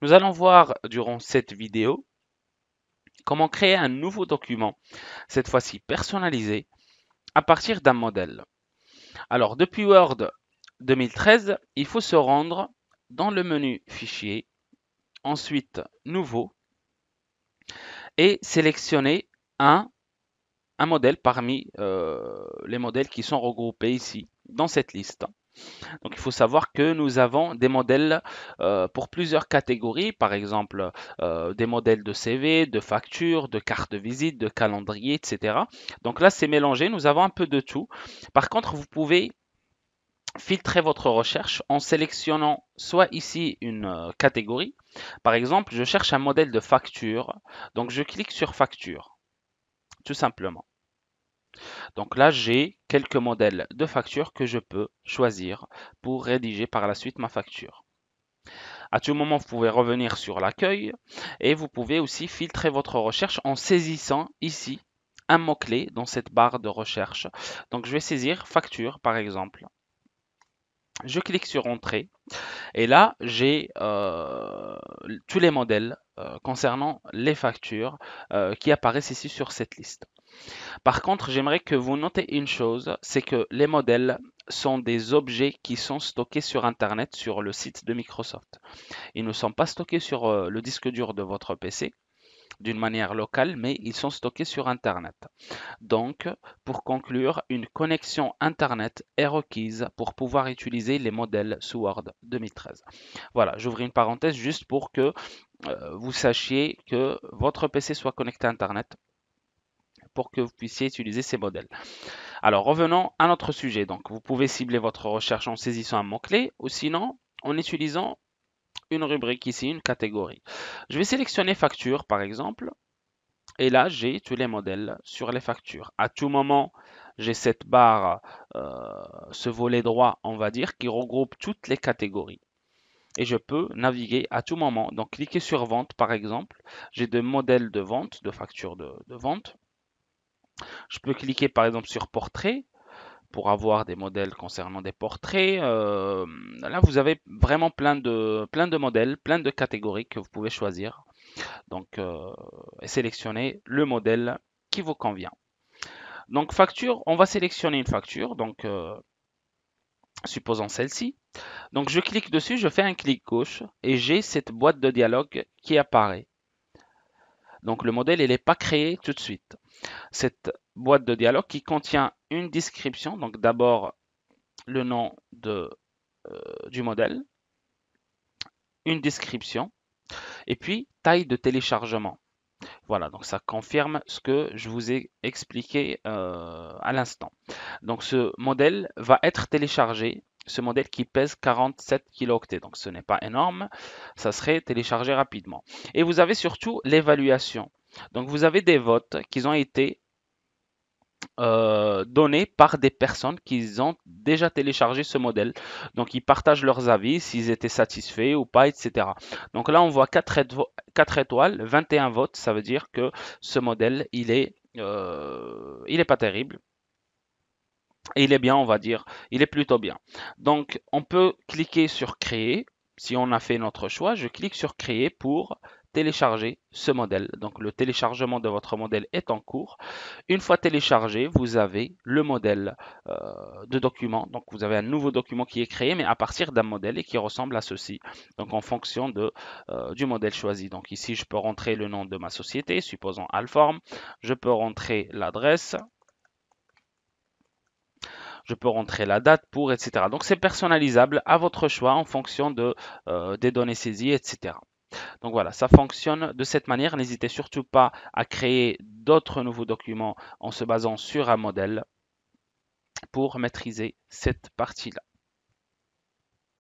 Nous allons voir durant cette vidéo comment créer un nouveau document, cette fois-ci personnalisé, à partir d'un modèle. Alors, depuis Word 2013, il faut se rendre dans le menu Fichier, ensuite Nouveau, et sélectionner un modèle parmi les modèles qui sont regroupés ici dans cette liste. Donc il faut savoir que nous avons des modèles pour plusieurs catégories, par exemple des modèles de CV, de factures, de cartes de visite, de calendrier, etc. Donc là c'est mélangé, nous avons un peu de tout. Par contre, vous pouvez filtrer votre recherche en sélectionnant soit ici une catégorie. Par exemple, je cherche un modèle de facture, donc je clique sur facture, tout simplement. Donc là, j'ai quelques modèles de factures que je peux choisir pour rédiger par la suite ma facture. À tout moment, vous pouvez revenir sur l'accueil et vous pouvez aussi filtrer votre recherche en saisissant ici un mot-clé dans cette barre de recherche. Donc je vais saisir facture par exemple. Je clique sur entrée et là j'ai tous les modèles concernant les factures qui apparaissent ici sur cette liste. Par contre, j'aimerais que vous notez une chose, c'est que les modèles sont des objets qui sont stockés sur Internet, sur le site de Microsoft. Ils ne sont pas stockés sur le disque dur de votre PC d'une manière locale, mais ils sont stockés sur Internet. Donc, pour conclure, une connexion Internet est requise pour pouvoir utiliser les modèles sous Word 2013. Voilà, j'ouvre une parenthèse juste pour que vous sachiez que votre PC soit connecté à Internet pour que vous puissiez utiliser ces modèles. Alors revenons à notre sujet. Donc vous pouvez cibler votre recherche en saisissant un mot-clé ou sinon en utilisant une rubrique ici, une catégorie. Je vais sélectionner facture par exemple et là j'ai tous les modèles sur les factures. À tout moment, j'ai cette barre, ce volet droit on va dire, qui regroupe toutes les catégories. Et je peux naviguer à tout moment. Donc cliquer sur vente par exemple. J'ai des modèles de vente, de factures de vente. Je peux cliquer par exemple sur portrait pour avoir des modèles concernant des portraits. Là, vous avez vraiment plein de modèles, plein de catégories que vous pouvez choisir. Donc, et sélectionner le modèle qui vous convient. Donc, facture, on va sélectionner une facture. Donc, supposons celle-ci. Donc, je clique dessus, je fais un clic gauche et j'ai cette boîte de dialogue qui apparaît. Donc, le modèle, il n'est pas créé tout de suite. Cette boîte de dialogue qui contient une description. Donc, d'abord, le nom du modèle, une description et puis taille de téléchargement. Voilà, donc ça confirme ce que je vous ai expliqué à l'instant. Donc ce modèle va être téléchargé, ce modèle qui pèse 47 kilooctets, donc ce n'est pas énorme, ça serait téléchargé rapidement. Et vous avez surtout l'évaluation. Donc vous avez des votes qui ont été donnés par des personnes qui ont déjà téléchargé ce modèle. Donc, ils partagent leurs avis, s'ils étaient satisfaits ou pas, etc. Donc là, on voit 4 étoiles, 21 votes. Ça veut dire que ce modèle, il est pas terrible. Et il est bien, on va dire. Il est plutôt bien. Donc, on peut cliquer sur créer. Si on a fait notre choix, je clique sur créer pour télécharger ce modèle. Donc, le téléchargement de votre modèle est en cours. Une fois téléchargé, vous avez le modèle de document. Donc, vous avez un nouveau document qui est créé, mais à partir d'un modèle et qui ressemble à ceci. Donc, en fonction du modèle choisi. Donc, ici, je peux rentrer le nom de ma société, supposons Alform. Je peux rentrer l'adresse. Je peux rentrer la date pour, etc. Donc, c'est personnalisable à votre choix en fonction des données saisies, etc. Donc voilà, ça fonctionne de cette manière. N'hésitez surtout pas à créer d'autres nouveaux documents en se basant sur un modèle pour maîtriser cette partie-là.